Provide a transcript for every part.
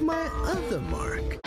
my other mark.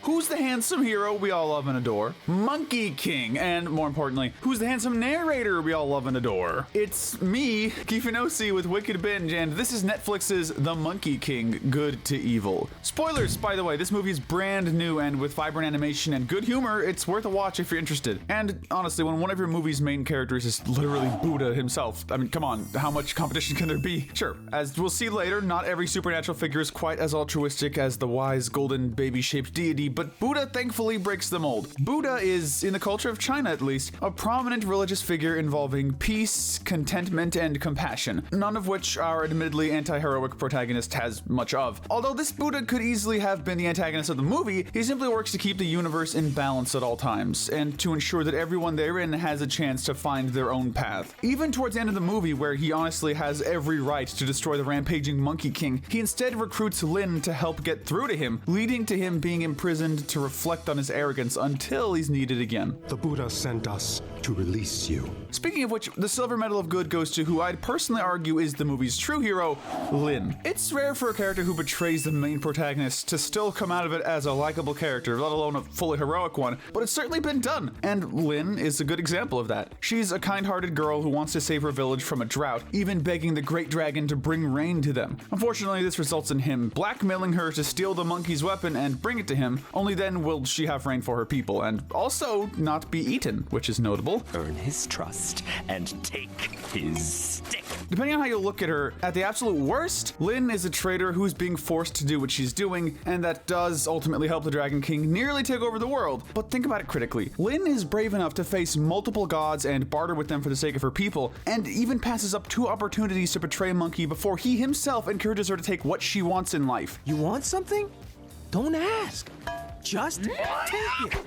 Who's the handsome hero we all love and adore? Monkey King. And more importantly, who's the handsome narrator we all love and adore? It's me, Kifinosi with WickedBinge, and this is Netflix's The Monkey King, Good to Evil. Spoilers, by the way, this movie is brand new, and with vibrant animation and good humor, it's worth a watch if you're interested. And honestly, when one of your movie's main characters is literally Buddha himself, I mean, come on, how much competition can there be? Sure, as we'll see later, not every supernatural figure is quite as altruistic as the wise golden baby-shaped deity, but Buddha thankfully breaks the mold. Buddha is, in the culture of China at least, a prominent religious figure involving peace, contentment, and compassion, none of which our admittedly anti-heroic protagonist has much of. Although this Buddha could easily have been the antagonist of the movie, he simply works to keep the universe in balance at all times, and to ensure that everyone therein has a chance to find their own path. Even towards the end of the movie, where he honestly has every right to destroy the rampaging Monkey King, he instead recruits Lin to help get through to him, leading to him being imprisoned to reflect on his arrogance until he's needed again. The Buddha sent us to release you. Speaking of which, the Silver Medal of Good goes to who I'd personally argue is the movie's true hero, Lin. It's rare for a character who betrays the main protagonist to still come out of it as a likable character, let alone a fully heroic one, but it's certainly been done, and Lin is a good example of that. She's a kind-hearted girl who wants to save her village from a drought, even begging the Great Dragon to bring rain to them. Unfortunately, this results in him blackmailing her to steal the monkey's weapon and bring it to him. Only then will she have rain for her people, and also not be eaten, which is notable. Earn his trust and take his stick. Depending on how you look at her, at the absolute worst, Lin is a traitor who's being forced to do what she's doing, and that does ultimately help the Dragon King nearly take over the world. But think about it critically. Lin is brave enough to face multiple gods and barter with them for the sake of her people, and even passes up 2 opportunities to betray Monkey before he himself encourages her to take what she wants in life. You want something? Don't ask. Just take it.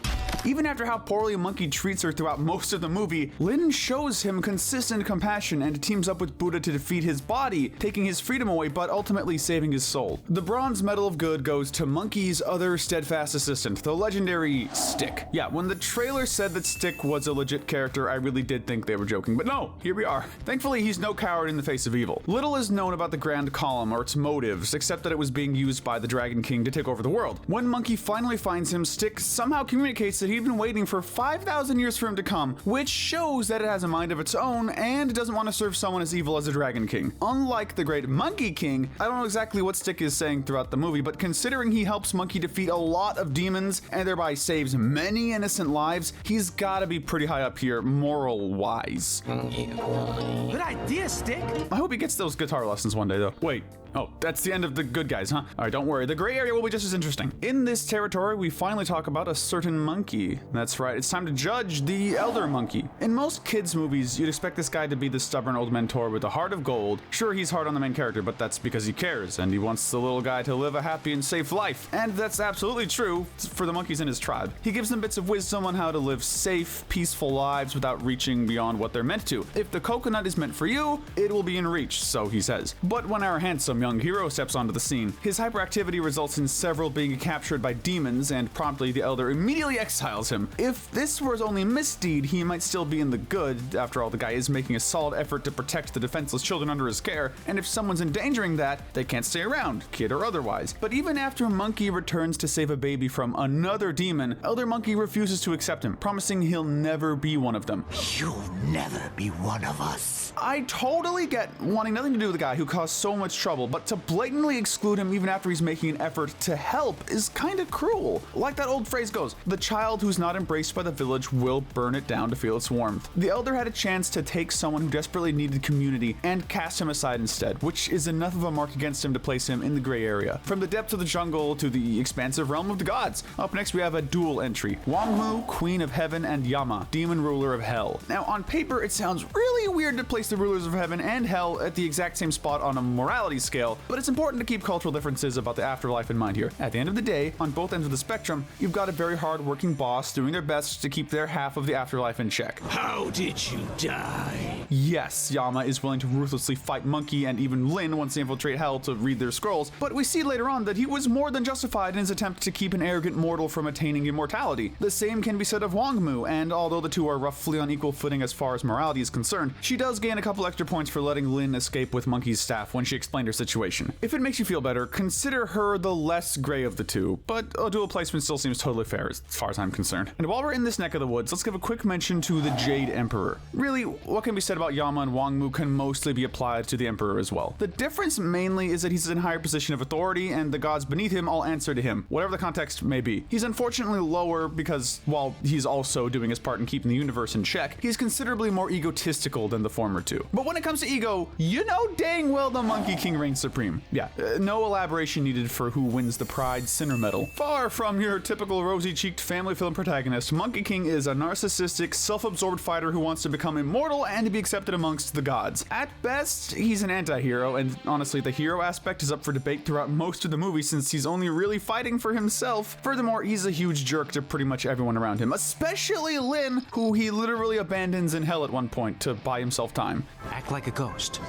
Even after how poorly Monkey treats her throughout most of the movie, Lin shows him consistent compassion and teams up with Buddha to defeat his body, taking his freedom away but ultimately saving his soul. The Bronze Medal of Good goes to Monkey's other steadfast assistant, the legendary Stick. Yeah, when the trailer said that Stick was a legit character, I really did think they were joking, but no, here we are. Thankfully, he's no coward in the face of evil. Little is known about the Grand Column or its motives, except that it was being used by the Dragon King to take over the world. When Monkey finally finds him, Stick somehow communicates that he'd been waiting for 5,000 years for him to come, which shows that it has a mind of its own and doesn't want to serve someone as evil as the Dragon King. Unlike the great Monkey King, I don't know exactly what Stick is saying throughout the movie, but considering he helps Monkey defeat a lot of demons and thereby saves many innocent lives, he's gotta be pretty high up here moral-wise. Good idea, Stick. I hope he gets those guitar lessons one day though. Wait. Oh, that's the end of the good guys, huh? Alright, don't worry. The gray area will be just as interesting. In this territory, we finally talk about a certain monkey. That's right, it's time to judge the elder monkey. In most kids' movies, you'd expect this guy to be the stubborn old mentor with a heart of gold. Sure, he's hard on the main character, but that's because he cares, and he wants the little guy to live a happy and safe life. And that's absolutely true for the monkeys in his tribe. He gives them bits of wisdom on how to live safe, peaceful lives without reaching beyond what they're meant to. If the coconut is meant for you, it will be in reach, so he says. But when our handsome young hero steps onto the scene, his hyperactivity results in several being captured by demons, and promptly the elder immediately exiles him. If this were his only misdeed, he might still be in the good. After all, the guy is making a solid effort to protect the defenseless children under his care, and if someone's endangering that, they can't stay around, kid or otherwise. But even after Monkey returns to save a baby from another demon, Elder Monkey refuses to accept him, promising he'll never be one of them. You'll never be one of us. I totally get wanting nothing to do with the guy who caused so much trouble, but to blatantly exclude him even after he's making an effort to help is kinda cruel. Like that old phrase goes, the child who's not embraced by the village will burn it down to feel its warmth. The elder had a chance to take someone who desperately needed community and cast him aside instead, which is enough of a mark against him to place him in the gray area. From the depths of the jungle to the expansive realm of the gods. Up next we have a dual entry. Wangmu, Queen of Heaven, and Yama, Demon Ruler of Hell. Now on paper it sounds really weird to place the rulers of heaven and hell at the exact same spot on a morality scale, but it's important to keep cultural differences about the afterlife in mind here. At the end of the day, on both ends of the spectrum, you've got a very hard-working boss doing their best to keep their half of the afterlife in check. How did you die? Yes, Yama is willing to ruthlessly fight Monkey and even Lin once they infiltrate hell to read their scrolls, but we see later on that he was more than justified in his attempt to keep an arrogant mortal from attaining immortality. The same can be said of Wangmu, and although the two are roughly on equal footing as far as morality is concerned, she does gain gain a couple extra points for letting Lin escape with Monkey's staff when she explained her situation. If it makes you feel better, consider her the less gray of the two, but a dual placement still seems totally fair as far as I'm concerned. And while we're in this neck of the woods, let's give a quick mention to the Jade Emperor. Really, what can be said about Yama and Wangmu can mostly be applied to the Emperor as well. The difference mainly is that he's in a higher position of authority and the gods beneath him all answer to him, whatever the context may be. He's unfortunately lower because, while he's also doing his part in keeping the universe in check, he's considerably more egotistical than the former two. But when it comes to ego, you know dang well the Monkey King reigns supreme. Yeah, no elaboration needed for who wins the Pride Sinner Medal. Far from your typical rosy-cheeked family film protagonist, Monkey King is a narcissistic, self-absorbed fighter who wants to become immortal and to be accepted amongst the gods. At best, he's an anti-hero, and honestly, the hero aspect is up for debate throughout most of the movie since he's only really fighting for himself. Furthermore, he's a huge jerk to pretty much everyone around him, especially Lin, who he literally abandons in hell at one point to buy himself time. Act like a ghost.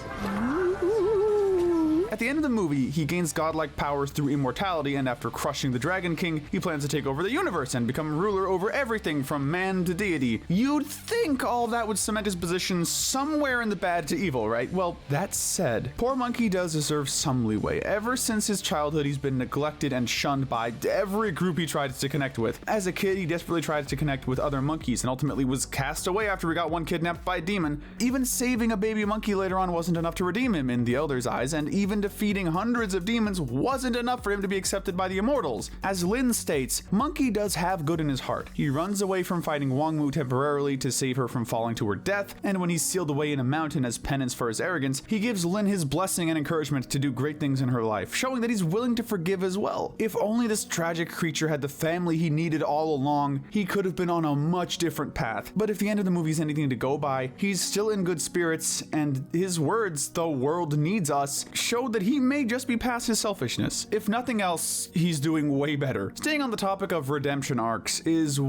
At the end of the movie, he gains godlike powers through immortality, and after crushing the Dragon King, he plans to take over the universe and become ruler over everything from man to deity. You'd think all that would cement his position somewhere in the bad to evil, right? Well, that said, poor Monkey does deserve some leeway. Ever since his childhood, he's been neglected and shunned by every group he tried to connect with. As a kid, he desperately tried to connect with other monkeys and ultimately was cast away after he got one kidnapped by a demon. Even saving a baby monkey later on wasn't enough to redeem him in the Elder's eyes, and even defeating hundreds of demons wasn't enough for him to be accepted by the immortals. As Lin states, Monkey does have good in his heart. He runs away from fighting Wangmu temporarily to save her from falling to her death, and when he's sealed away in a mountain as penance for his arrogance, he gives Lin his blessing and encouragement to do great things in her life, showing that he's willing to forgive as well. If only this tragic creature had the family he needed all along, he could have been on a much different path. But if the end of the movie is anything to go by, he's still in good spirits, and his words, "the world needs us," showed that he may just be past his selfishness. If nothing else, he's doing way better. Staying on the topic of redemption arcs is two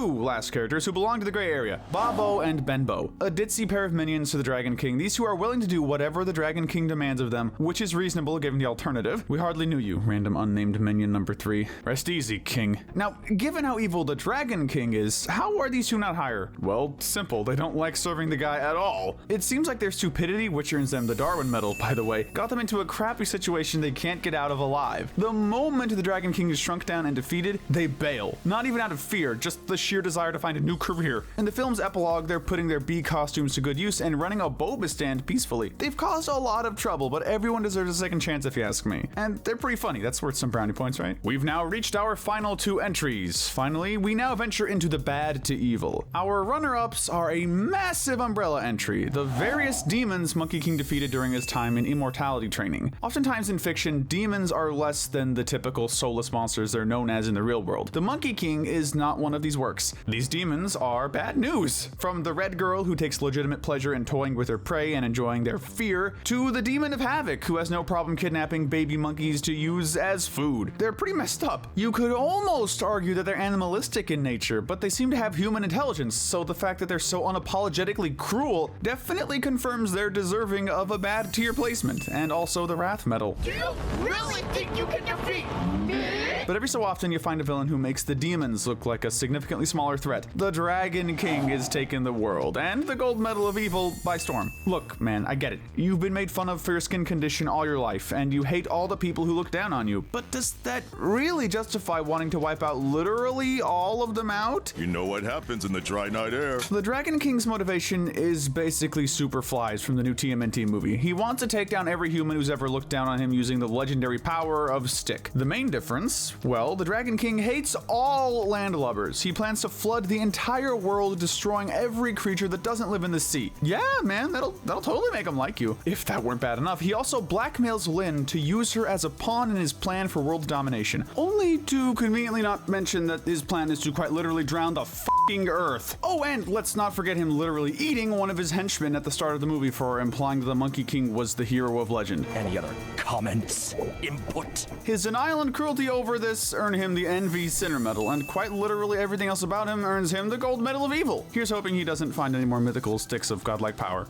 last characters who belong to the gray area, Babo and Benbo, a ditzy pair of minions to the Dragon King. These two are willing to do whatever the Dragon King demands of them, which is reasonable given the alternative. We hardly knew you, random unnamed minion number 3. Rest easy, King. Now, given how evil the Dragon King is, how are these two not higher? Well, simple, they don't like serving the guy at all. It seems like their stupidity, which earns them the Darwin Medal, by the way, got them into a crappy situation they can't get out of alive. The moment the Dragon King is shrunk down and defeated, they bail. Not even out of fear, just the sheer desire to find a new career. In the film's epilogue, they're putting their bee costumes to good use and running a boba stand peacefully. They've caused a lot of trouble, but everyone deserves a second chance if you ask me. And they're pretty funny, that's worth some brownie points, right? We've now reached our final 2 entries. Finally, we now venture into the bad to evil. Our runner-ups are a massive umbrella entry, the various demons Monkey King defeated during his time in immortality training. Oftentimes in fiction, demons are less than the typical soulless monsters they're known as in the real world. The Monkey King is not one of these works. These demons are bad news. From the red girl who takes legitimate pleasure in toying with her prey and enjoying their fear, to the demon of havoc who has no problem kidnapping baby monkeys to use as food. They're pretty messed up. You could almost argue that they're animalistic in nature, but they seem to have human intelligence, so the fact that they're so unapologetically cruel definitely confirms they're deserving of a bad tier placement, and also the Wrath Medal. Do you really think you can defeat me? But every so often you find a villain who makes the demons look like a significantly smaller threat. The Dragon King is taking the world, and the Gold Medal of Evil, by storm. Look, man, I get it. You've been made fun of for your skin condition all your life, and you hate all the people who look down on you. But does that really justify wanting to wipe out literally all of them out? You know what happens in the dry night air. The Dragon King's motivation is basically Superflies from the new TMNT movie. He wants to take down every human who's ever looked down on him using the legendary power of Stick. The main difference, well, the Dragon King hates all landlubbers. He plans to flood the entire world, destroying every creature that doesn't live in the sea. Yeah, man, that'll totally make him like you. If that weren't bad enough, he also blackmails Lin to use her as a pawn in his plan for world domination. Only to conveniently not mention that his plan is to quite literally drown the f***ing Earth. Oh, and let's not forget him literally eating one of his henchmen at the start of the movie for implying that the Monkey King was the hero of legend. Any other comments? Input? His denial and cruelty over this earn him the Envy Sinner Medal, and quite literally everything else about him earns him the Gold Medal of Evil. Here's hoping he doesn't find any more mythical sticks of godlike power.